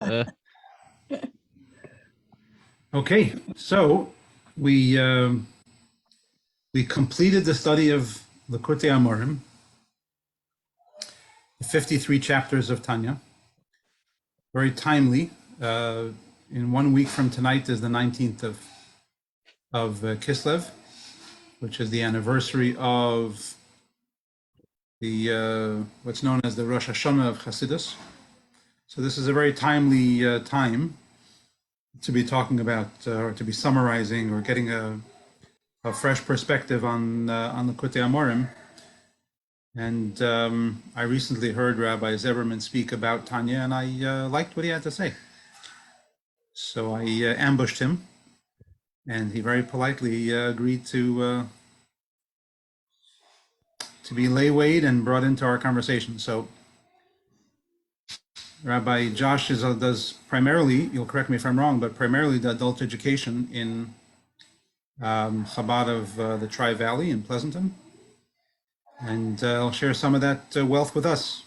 Uh, Okay, so we we completed the study of the Likutei Amorim, the 53 chapters of Tanya. Very timely. In 1 week from tonight is the 19th of Kislev, which is the anniversary of the what's known as the Rosh Hashanah of Hasidus. So this is a very timely time to be talking about, or to be summarizing, or getting a fresh perspective on the Likutei Amorim. And I recently heard Rabbi Zeberman speak about Tanya, and I liked what he had to say. So I ambushed him, and he very politely agreed to be laywayed and brought into our conversation. So Rabbi Josh does primarily, you'll correct me if I'm wrong, but primarily the adult education in Chabad of the Tri-Valley in Pleasanton. And I'll share some of that wealth with us.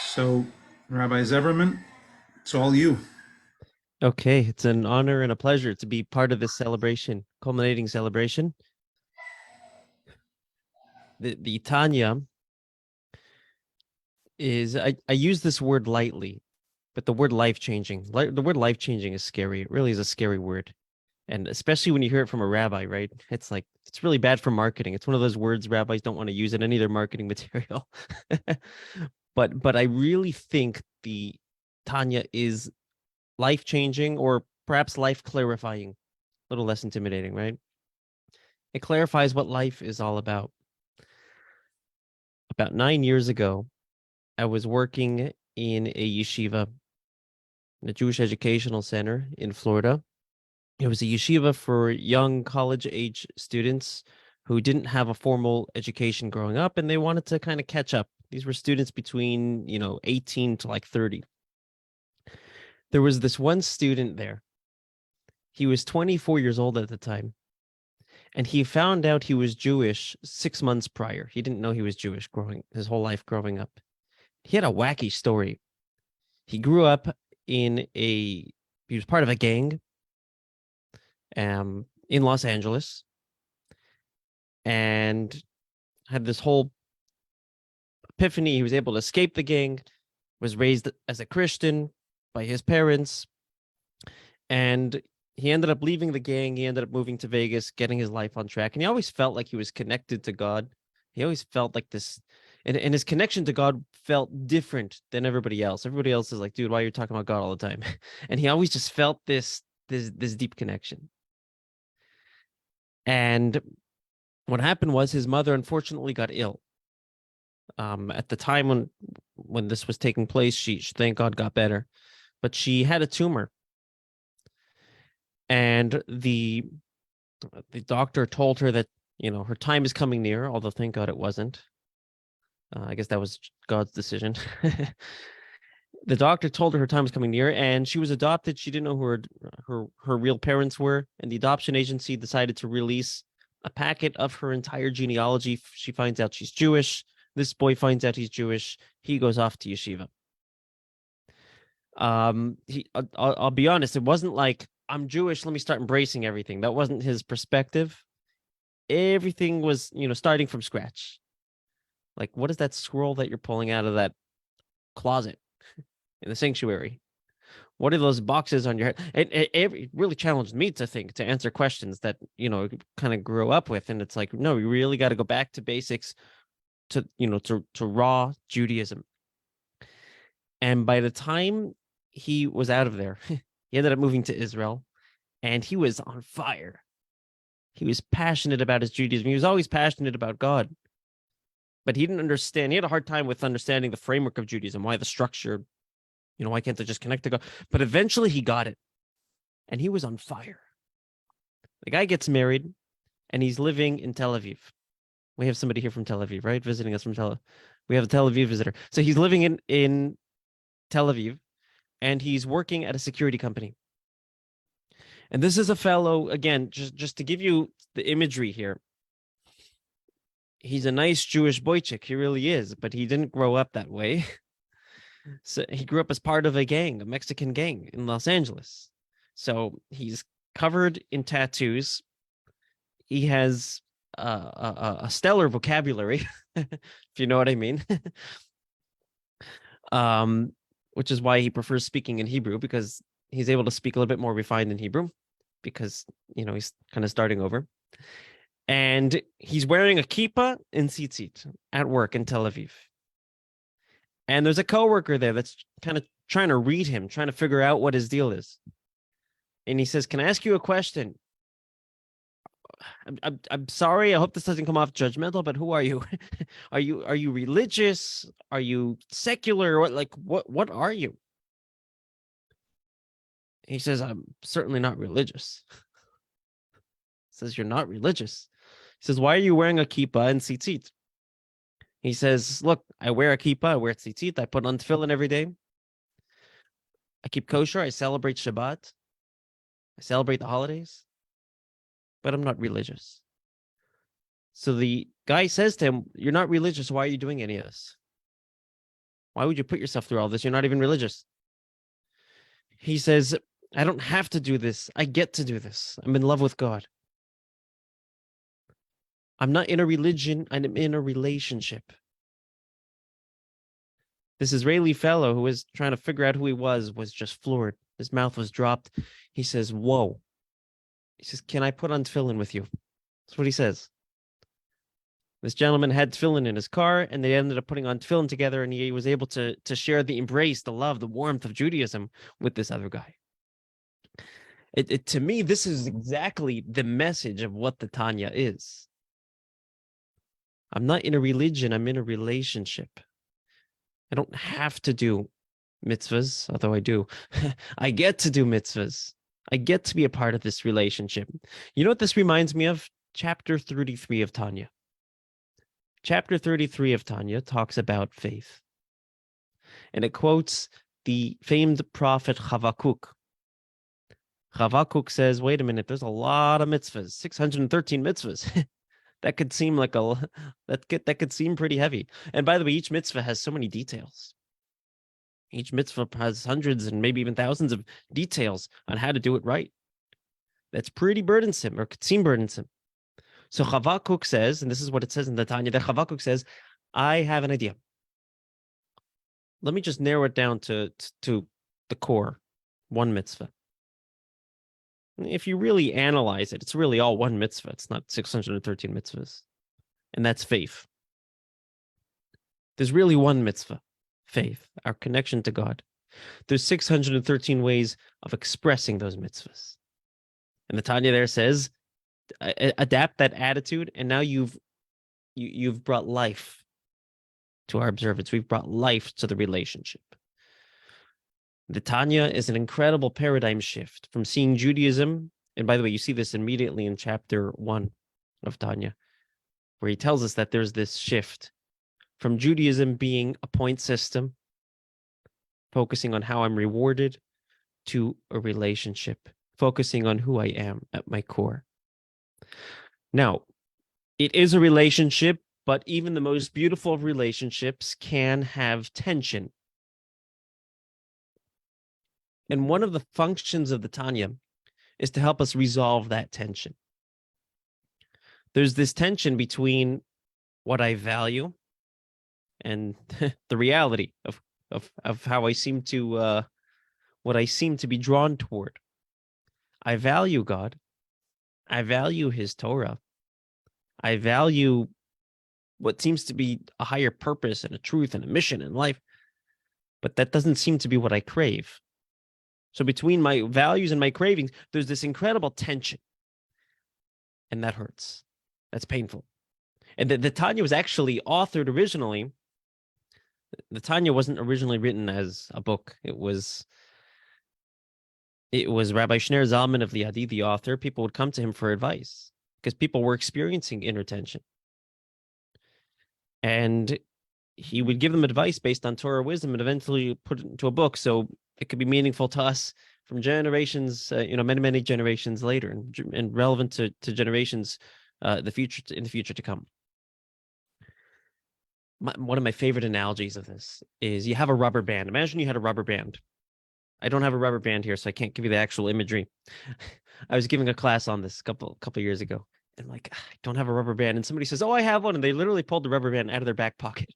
So, Rabbi Zeberman, it's all you. okay, it's an honor and a pleasure to be part of this celebration, culminating celebration. The Tanya is, I use this word lightly, but the word life-changing, the word life-changing is scary. It really is a scary word. And especially when you hear it from a rabbi, right? It's like, it's really bad for marketing. It's one of those words rabbis don't want to use in any of their marketing material. But I really think the Tanya is life-changing, or perhaps life-clarifying, a little less intimidating, right? It clarifies what life is all about. About 9 years ago, I was working in a yeshiva, in a Jewish educational center in Florida. It was a yeshiva for young college-age students who didn't have a formal education growing up, and they wanted to kind of catch up. These were students between, 18 to like 30. There was this one student there. He was 24 years old at the time, and he found out he was Jewish 6 months prior. He didn't know he was Jewish his whole life growing up. He had a wacky story. He grew up he was part of a gang in Los Angeles, and had this whole epiphany. He was able to escape the gang, was raised as a Christian by his parents, and he ended up leaving the gang. He ended up moving to Vegas, getting his life on track, and he always felt like he was connected to God. He always felt like this, and his connection to God felt different than everybody else. Everybody else is like, dude, why are you talking about God all the time? And he always just felt this deep connection. And what happened was his mother unfortunately got ill. At the time when this was taking place, she thank God got better, but she had a tumor, and the doctor told her that her time is coming near. Although thank God it wasn't. I guess that was God's decision. The doctor told her time was coming near, and she was adopted. She didn't know who her real parents were, and the adoption agency decided to release a packet of her entire genealogy. She finds out she's Jewish. This boy finds out he's Jewish. He goes off to yeshiva. I'll be honest. It wasn't like, I'm Jewish, let me start embracing everything. That wasn't his perspective. Everything was, starting from scratch. Like, what is that scroll that you're pulling out of that closet in the sanctuary? What are those boxes on your head? It really challenged me to answer questions that, kind of grew up with. And it's like, no, you really got to go back to basics, to raw Judaism. And by the time he was out of there, he ended up moving to Israel, and he was on fire. He was passionate about his Judaism. He was always passionate about God, but he didn't understand. He had a hard time with understanding the framework of Judaism, why the structure, why can't they just connect to God? But eventually he got it, and he was on fire. The guy gets married, and he's living in Tel Aviv. We have somebody here from Tel Aviv, right? Visiting us from we have a Tel Aviv visitor. So he's living in Tel Aviv, and he's working at a security company. And this is a fellow, again, just to give you the imagery here. He's a nice Jewish boychik. He really is, but he didn't grow up that way. So he grew up as part of a gang, a Mexican gang in Los Angeles. So he's covered in tattoos. He has a stellar vocabulary, if you know what I mean. um, which is why he prefers speaking in Hebrew, because he's able to speak a little bit more refined in Hebrew, because he's kind of starting over. And he's wearing a kippah and tzitzit at work in Tel Aviv. And there's a coworker there that's kind of trying to read him, trying to figure out what his deal is. And he says, "Can I ask you a question? I'm sorry. I hope this doesn't come off judgmental, but who are you? Are you religious? Are you secular? What are you?" He says, "I'm certainly not religious." He says, "You're not religious?" He says, "Why are you wearing a kippah and tzitzit?" He says, "Look, I wear a kippah, I wear tzitzit, I put on tefillin every day. I keep kosher, I celebrate Shabbat, I celebrate the holidays, but I'm not religious." So the guy says to him, "You're not religious. Why are you doing any of this? Why would you put yourself through all this? You're not even religious." He says, "I don't have to do this. I get to do this. I'm in love with God. I'm not in a religion. I'm in a relationship." This Israeli fellow who was trying to figure out who he was just floored. His mouth was dropped. He says, "Whoa." He says, "Can I put on tefillin with you?" That's what he says. This gentleman had tefillin in his car, and they ended up putting on tefillin together, and he was able to share the embrace, the love, the warmth of Judaism with this other guy. To me, this is exactly the message of what the Tanya is. I'm not in a religion, I'm in a relationship. I don't have to do mitzvahs, although I do. I get to do mitzvahs. I get to be a part of this relationship. You know what this reminds me of? Chapter 33 of Tanya. Chapter 33 of Tanya talks about faith. And it quotes the famed prophet Habakkuk. Habakkuk says, "Wait a minute, there's a lot of mitzvahs, 613 mitzvahs." That could seem like that could seem pretty heavy. And by the way, each mitzvah has so many details. Each mitzvah has hundreds and maybe even thousands of details on how to do it right. That's pretty burdensome, or could seem burdensome. So Habakkuk says, and this is what it says in the Tanya, that Habakkuk says, "I have an idea. Let me just narrow it down to the core, one mitzvah." If you really analyze it, it's really all one mitzvah. It's not 613 mitzvahs. And that's faith. There's really one mitzvah, faith, our connection to God. There's 613 ways of expressing those mitzvahs. And the Tanya there says, adapt that attitude, and now you've brought life to our observance. We've brought life to the relationship. The Tanya is an incredible paradigm shift from seeing Judaism, and by the way, you see this immediately in chapter 1 of Tanya, where he tells us that there's this shift from Judaism being a point system, focusing on how I'm rewarded, to a relationship, focusing on who I am at my core. Now, it is a relationship, but even the most beautiful of relationships can have tension. And one of the functions of the Tanya is to help us resolve that tension. There's this tension between what I value and the reality of how I seem to what I seem to be drawn toward. I value God. I value his Torah. I value what seems to be a higher purpose and a truth and a mission in life, but that doesn't seem to be what I crave. So between my values and my cravings, there's this incredible tension, and that hurts. That's painful. And the Tanya was actually authored originally. The Tanya wasn't originally written as a book. It was Rabbi Shner Zalman of Liadi, the author. People would come to him for advice because people were experiencing inner tension. And he would give them advice based on Torah wisdom and eventually put it into a book. So it could be meaningful to us from generations, many, many generations later, and relevant to generations in the future to come. One of my favorite analogies of this is you have a rubber band. Imagine you had a rubber band. I don't have a rubber band here, so I can't give you the actual imagery. I was giving a class on this a couple years ago, and like, I don't have a rubber band, and somebody says, "Oh, I have one," and they literally pulled the rubber band out of their back pocket.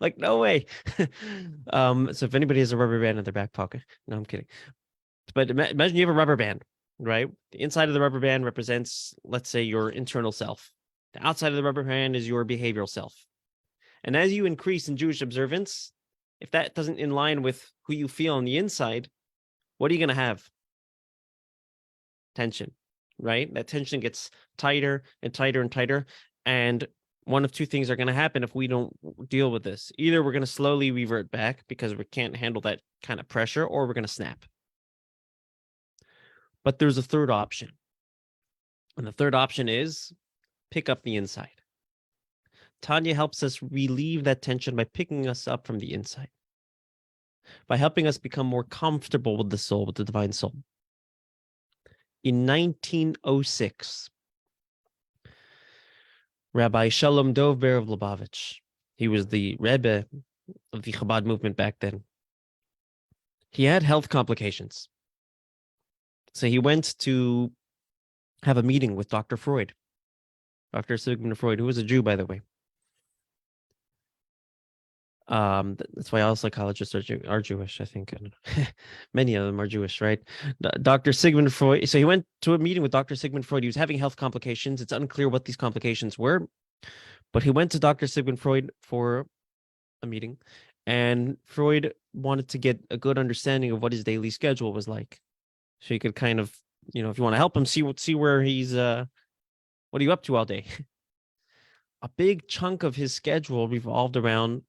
Like, no way. So if anybody has a rubber band in their back pocket, no, I'm kidding. But imagine you have a rubber band, right? The inside of the rubber band represents, let's say, your internal self. The outside of the rubber band is your behavioral self. And as you increase in Jewish observance, if that doesn't in line with who you feel on the inside, what are you going to have? Tension, right? That tension gets tighter and tighter and tighter. And one of two things are going to happen if we don't deal with this. Either we're going to slowly revert back because we can't handle that kind of pressure, or we're going to snap. But there's a third option. And the third option is pick up the inside. Tanya helps us relieve that tension by picking us up from the inside, by helping us become more comfortable with the soul, with the divine soul. In 1906, Rabbi Shalom Dov Ber of Lubavitch, he was the Rebbe of the Chabad movement back then. He had health complications. So he went to have a meeting with Dr. Freud, Dr. Sigmund Freud, who was a Jew, by the way. That's why all psychologists are Jewish, I think. Many of them are Jewish, right? Dr. Sigmund Freud. So he went to a meeting with Dr. Sigmund Freud. He was having health complications. It's unclear what these complications were, but he went to Dr. Sigmund Freud for a meeting, and Freud wanted to get a good understanding of what his daily schedule was like, so he could kind of, if you want to help him, see where he's, what are you up to all day? A big chunk of his schedule revolved around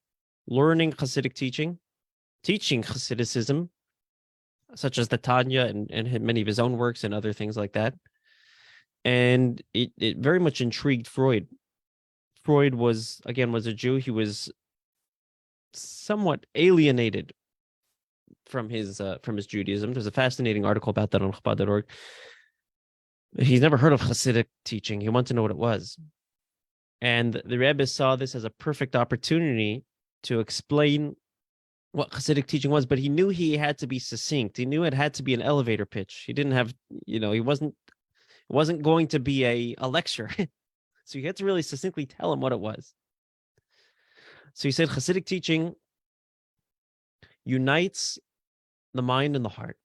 learning Hasidic teaching Hasidism, such as the Tanya and many of his own works and other things like that. And it very much intrigued Freud. Freud was a Jew. He was somewhat alienated from his Judaism. There's a fascinating article about that on Chabad.org. He's never heard of Hasidic teaching. He wanted to know what it was. And the Rebbe saw this as a perfect opportunity to explain what Hasidic teaching was, but he knew he had to be succinct. He knew it had to be an elevator pitch. He didn't have, he wasn't going to be a lecture. So he had to really succinctly tell him what it was. So he said Hasidic teaching unites the mind and the heart,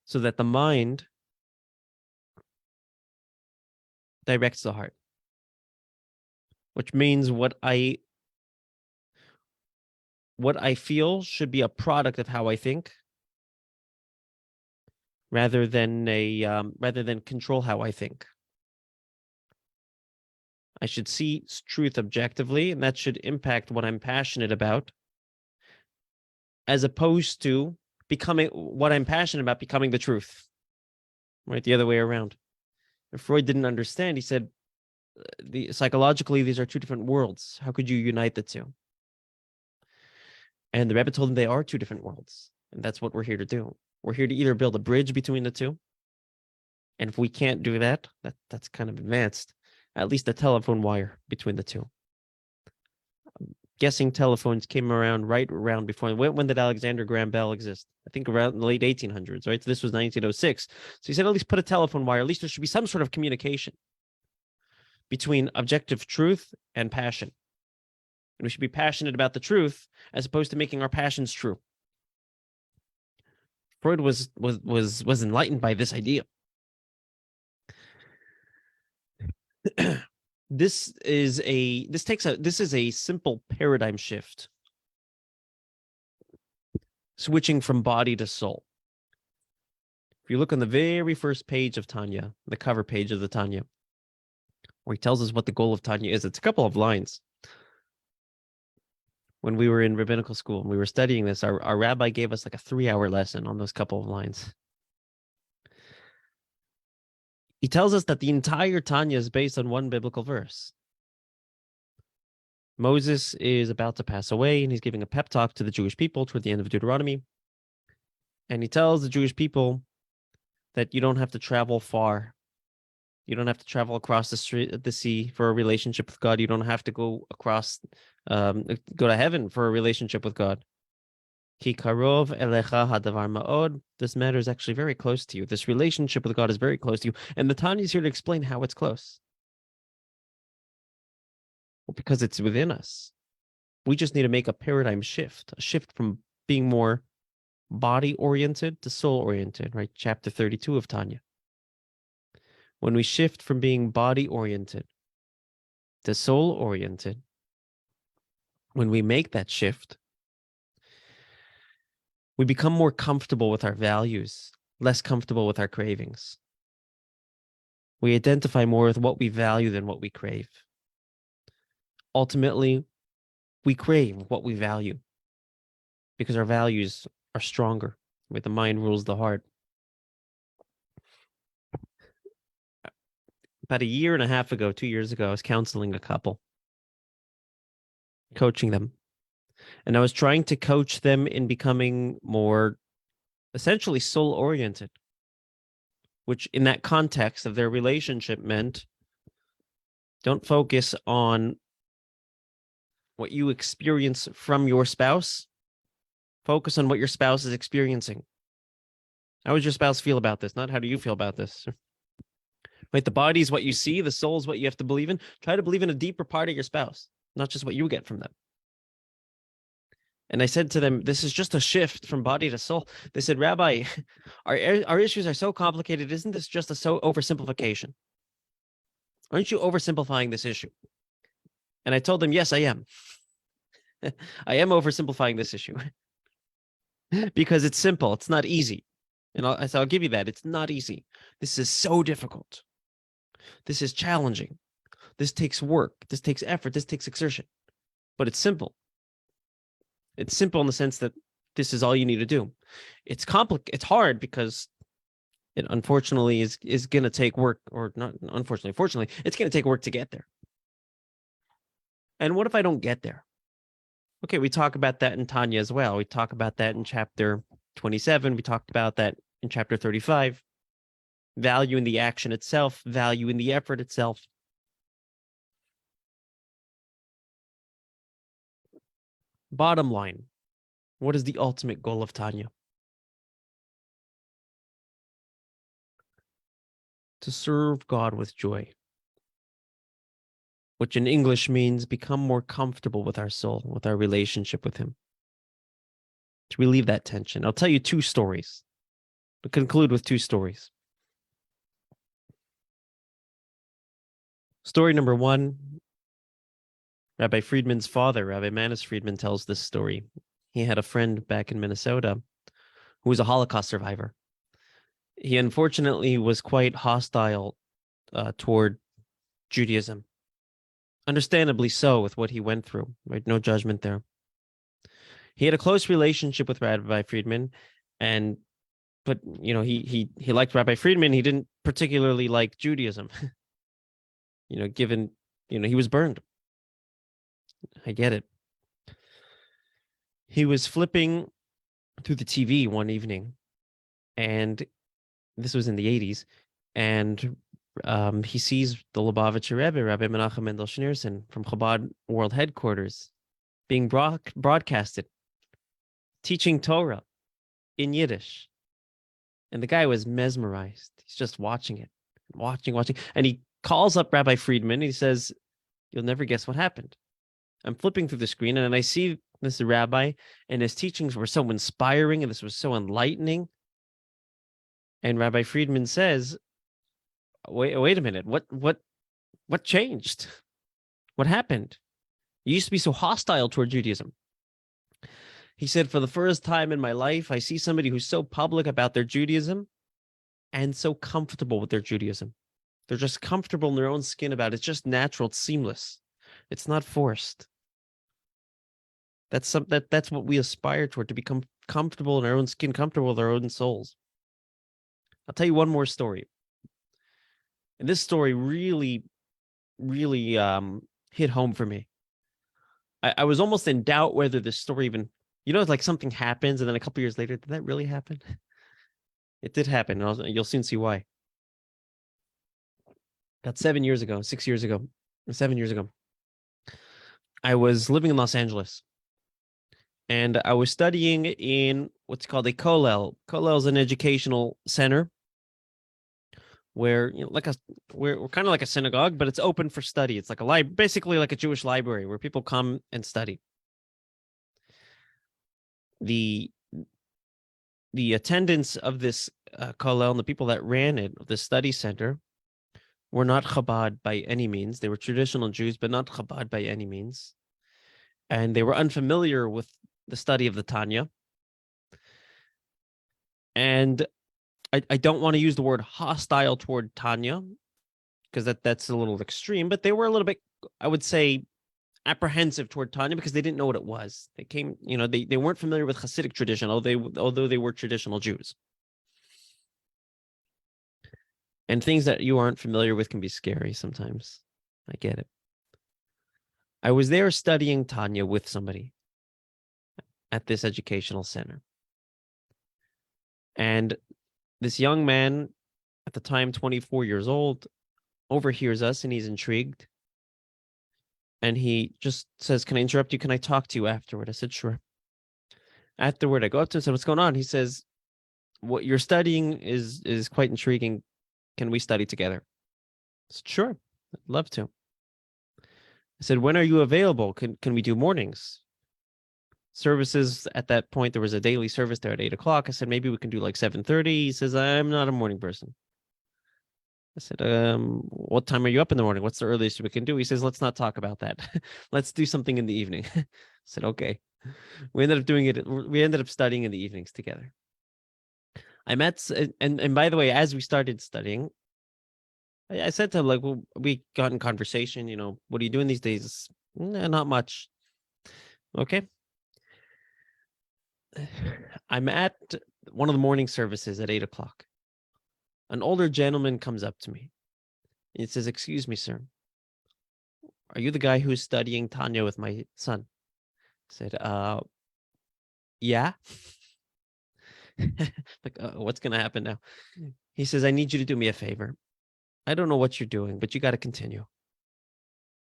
so that the mind directs the heart, which means what I feel should be a product of how I think, rather than control how I think. I should see truth objectively, and that should impact what I'm passionate about, as opposed to becoming what I'm passionate about becoming the truth, right? The other way around. If Freud didn't understand, he said, psychologically, these are two different worlds. How could you unite the two? And the Rebbe told him they are two different worlds. And that's what we're here to do. We're here to either build a bridge between the two. And if we can't do that, that's kind of advanced, at least a telephone wire between the two. I'm guessing telephones came around right around before. When did Alexander Graham Bell exist? I think around the late 1800s, right? So this was 1906. So he said, at least put a telephone wire. At least there should be some sort of communication between objective truth and passion. And we should be passionate about the truth as opposed to making our passions true. Freud was enlightened by this idea. This is a simple paradigm shift, switching from body to soul. If you look on the very first page of Tanya, the cover page of the Tanya, where he tells us what the goal of Tanya is, it's a couple of lines. When we were in rabbinical school and we were studying this, our rabbi gave us like a 3-hour lesson on those couple of lines. He tells us that the entire Tanya is based on one biblical verse. Moses is about to pass away, and he's giving a pep talk to the Jewish people toward the end of Deuteronomy. And he tells the Jewish people that you don't have to travel far. You don't have to travel across the sea for a relationship with God. You don't have to go go to heaven for a relationship with God. Ki karov elecha hadavar ma'od. This matter is actually very close to you. This relationship with God is very close to you. And the Tanya is here to explain how it's close. Well, because it's within us. We just need to make a paradigm shift, a shift from being more body-oriented to soul-oriented, right? Chapter 32 of Tanya. When we shift from being body-oriented to soul-oriented, when we make that shift, we become more comfortable with our values, less comfortable with our cravings. We identify more with what we value than what we crave. Ultimately, we crave what we value because our values are stronger, where the mind rules the heart. About a year and a half ago, 2 years ago, I was counseling a couple, coaching them. And I was trying to coach them in becoming more essentially soul-oriented, which in that context of their relationship meant don't focus on what you experience from your spouse. Focus on what your spouse is experiencing. How does your spouse feel about this? Not how do you feel about this? Right? The body is what you see. The soul is what you have to believe in. Try to believe in a deeper part of your spouse, not just what you get from them. And I said to them, this is just a shift from body to soul. They said, Rabbi, our issues are so complicated. Isn't this just a oversimplification? Aren't you oversimplifying this issue? And I told them, yes, I am. I am oversimplifying this issue because it's simple. It's not easy. And I'll give you that. It's not easy. This is so difficult. This is challenging. This takes work. This takes effort. This takes exertion. But it's simple. It's simple in the sense that this is all you need to do. It's hard because it unfortunately is going to take work, or not unfortunately, fortunately, it's going to take work to get there. And what if I don't get there? Okay, we talk about that in Tanya as well. We talk about that in chapter 27. We talked about that in chapter 35. Value in the action itself, value in the effort itself. Bottom line, what is the ultimate goal of Tanya? To serve God with joy, which in English means become more comfortable with our soul, with our relationship with Him. To relieve that tension. I'll tell you 2 stories. We'll conclude with 2 stories. Story number 1, Rabbi Friedman's father, Rabbi Manis Friedman, tells this story. He had a friend back in Minnesota who was a Holocaust survivor. He unfortunately was quite hostile toward Judaism. Understandably so, with what he went through, right? No judgment there. He had a close relationship with Rabbi Friedman, but he liked Rabbi Friedman. He didn't particularly like Judaism. Given he was burned. I get it. He was flipping through the TV one evening, and this was in the 80s, and he sees the Lubavitcher Rebbe, Rabbi Menachem Mendel Schneerson from Chabad World Headquarters, being broadcasted, teaching Torah in Yiddish. And the guy was mesmerized. He's just watching it, watching. And he calls up Rabbi Friedman. He says, you'll never guess what happened. I'm flipping through the screen, and I see this rabbi, and his teachings were so inspiring, and this was so enlightening. And Rabbi Friedman says, wait a minute, what changed? What happened? You used to be so hostile toward Judaism. He said, for the first time in my life, I see somebody who's so public about their Judaism and so comfortable with their Judaism. They're just comfortable in their own skin about it. It's just natural. It's seamless. It's not forced. That's what we aspire toward, to become comfortable in our own skin, comfortable with our own souls. I'll tell you one more story. And this story really, really hit home for me. I was almost in doubt whether this story even, it's like something happens, and then a couple years later, did that really happen? It did happen. And you'll soon see why. About 7 years ago, 6 years ago, 7 years ago, I was living in Los Angeles, and I was studying in what's called a kollel. Kollel is an educational center where, we're kind of like a synagogue, but it's open for study. It's like basically like a Jewish library where people come and study. The the attendance of this kollel and the people that ran it, the study center, were not Chabad by any means. They were traditional Jews, but not Chabad by any means. And they were unfamiliar with the study of the Tanya. And I don't want to use the word hostile toward Tanya, because that's a little extreme, but they were a little bit, I would say, apprehensive toward Tanya because they didn't know what it was. They came, they weren't familiar with Hasidic tradition, although they were traditional Jews. And things that you aren't familiar with can be scary sometimes. I get it. I was there studying Tanya with somebody at this educational center. And this young man, at the time 24 years old, overhears us and he's intrigued. And he just says, "Can I interrupt you? Can I talk to you afterward?" I said, "Sure." Afterward, I go up to him and said, "What's going on?" He says, "What you're studying is quite intriguing. Can we study together?" I said, "Sure, I'd love to." I said, "When are you available? Can we do mornings?" Services at that point, there was a daily service there at 8 o'clock. I said, "Maybe we can do like 7:30. He says, "I'm not a morning person." I said, "What time are you up in the morning? What's the earliest we can do?" He says, "Let's not talk about that. Let's do something in the evening." I said, "Okay." We ended up studying in the evenings together. I met, and by the way, as we started studying, I said to him, like, well, we got in conversation, "What are you doing these days?" "Nah, not much." "Okay." I'm at one of the morning services at 8 o'clock. An older gentleman comes up to me. He says, "Excuse me, sir. Are you the guy who's studying Tanya with my son?" I said, "Yeah." Like, what's going to happen now? He says, "I need you to do me a favor. I don't know what you're doing, but you got to continue."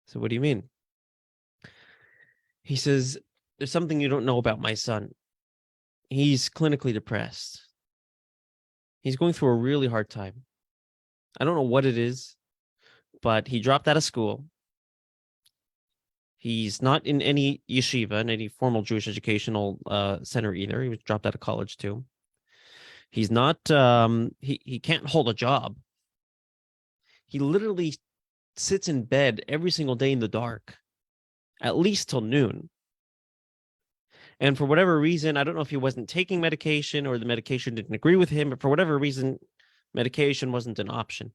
So, "What do you mean?" He says, "There's something you don't know about my son. He's clinically depressed. He's going through a really hard time. I don't know what it is, but he dropped out of school. He's not in any yeshiva, in any formal Jewish educational center either. He was dropped out of college too. He's not, he can't hold a job. He literally sits in bed every single day in the dark, at least till noon. And for whatever reason, I don't know if he wasn't taking medication or the medication didn't agree with him, but for whatever reason, medication wasn't an option."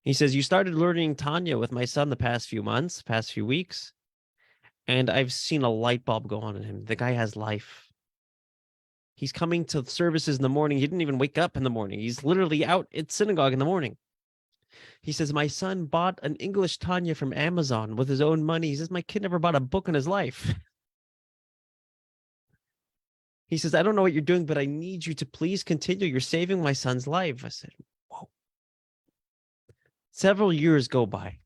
He says, "You started learning Tanya with my son the past few months, past few weeks, and I've seen a light bulb go on in him. The guy has life. He's coming to services in the morning. He didn't even wake up in the morning. He's literally out at synagogue in the morning." He says, "My son bought an English Tanya from Amazon with his own money." He says, "My kid never bought a book in his life." He says, "I don't know what you're doing, but I need you to please continue. You're saving my son's life." I said, "Whoa." Several years go by,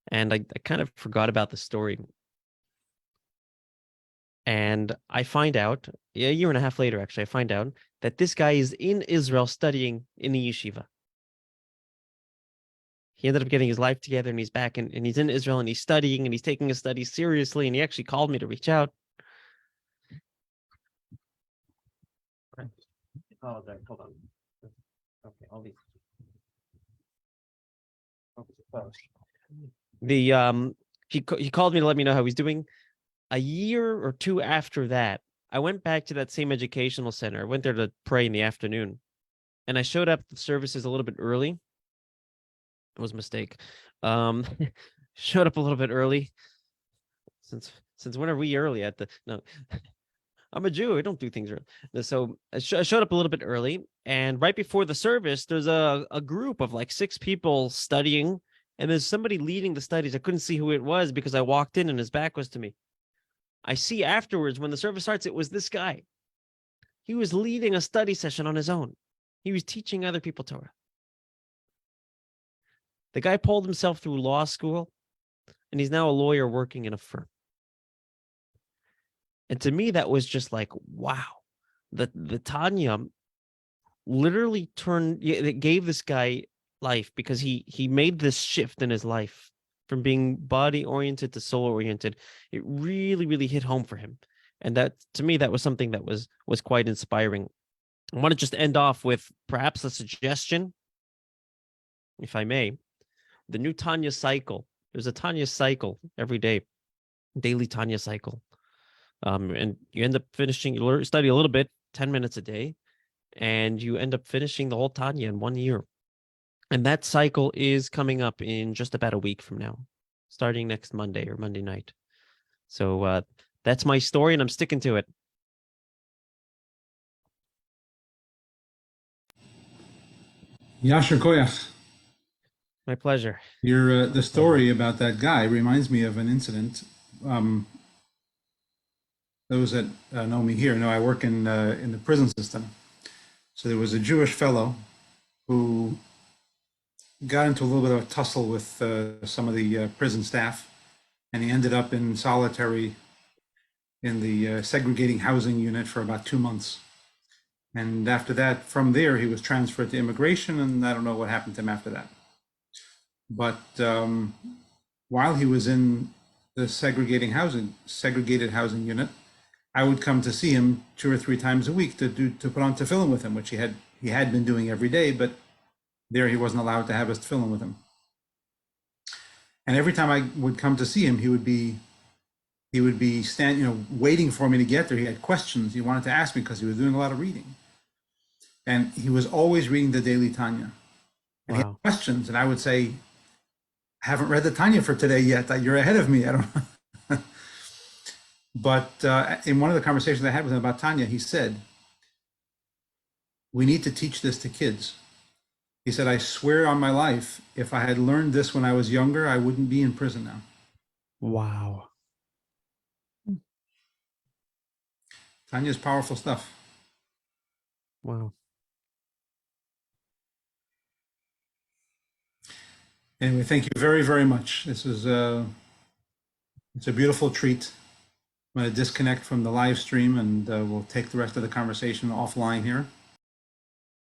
and I kind of forgot about the story. And I find out, a year and a half later, actually, I find out that this guy is in Israel studying in the yeshiva. He ended up getting his life together, and he's back, and he's in Israel, and he's studying, and he's taking his studies seriously, and he actually called me to reach out. Oh, there, hold on. Okay, all these. He called me to let me know how he's doing. A year or two after that, I went back to that same educational center. I went there to pray in the afternoon, and I showed up to services a little bit early. It was a mistake. Um, showed up a little bit early. Since when are we early at the no? I'm a Jew. I don't do things early. So I showed up a little bit early, and right before the service, there's a group of like 6 people studying, and there's somebody leading the studies. I couldn't see who it was because I walked in and his back was to me. I see afterwards when the service starts, it was this guy. He was leading a study session on his own. He was teaching other people Torah. The guy pulled himself through law school, and he's now a lawyer working in a firm. And to me, that was just like, wow. The Tanya literally it gave this guy life, because he made this shift in his life from being body oriented to soul oriented. It really, really hit home for him. And that, to me, that was something that was quite inspiring. I want to just end off with perhaps a suggestion, if I may. The new Tanya cycle. There's a Tanya cycle every day, daily Tanya cycle. And you end up finishing, you study a little bit, 10 minutes a day, and you end up finishing the whole Tanya in 1 year. And that cycle is coming up in just about a week from now, starting next Monday or Monday night. So that's my story, and I'm sticking to it. Yasher Koyach. My pleasure. The story about that guy reminds me of an incident. Those that know me here know I work in the prison system. So there was a Jewish fellow who got into a little bit of a tussle with some of the prison staff, and he ended up in solitary in the segregating housing unit for about 2 months. And after that, from there, he was transferred to immigration, and I don't know what happened to him after that. But while he was in the segregated housing unit, I would come to see him 2 or 3 times a week to put on tefillin with him, which he had been doing every day, but there he wasn't allowed to have his tefillin with him. And every time I would come to see him, he would be waiting for me to get there. He had questions he wanted to ask me because he was doing a lot of reading, and he was always reading the daily Tanya. And he had questions, and I would say, I haven't read the Tanya for today yet. You're ahead of me. I don't know. But in one of the conversations I had with him about Tanya, he said, we need to teach this to kids. He said, I swear on my life, if I had learned this when I was younger, I wouldn't be in prison now. Wow. Tanya's powerful stuff. Wow. Anyway, thank you very, very much. This is it's a beautiful treat. I'm going to disconnect from the live stream, and we'll take the rest of the conversation offline here.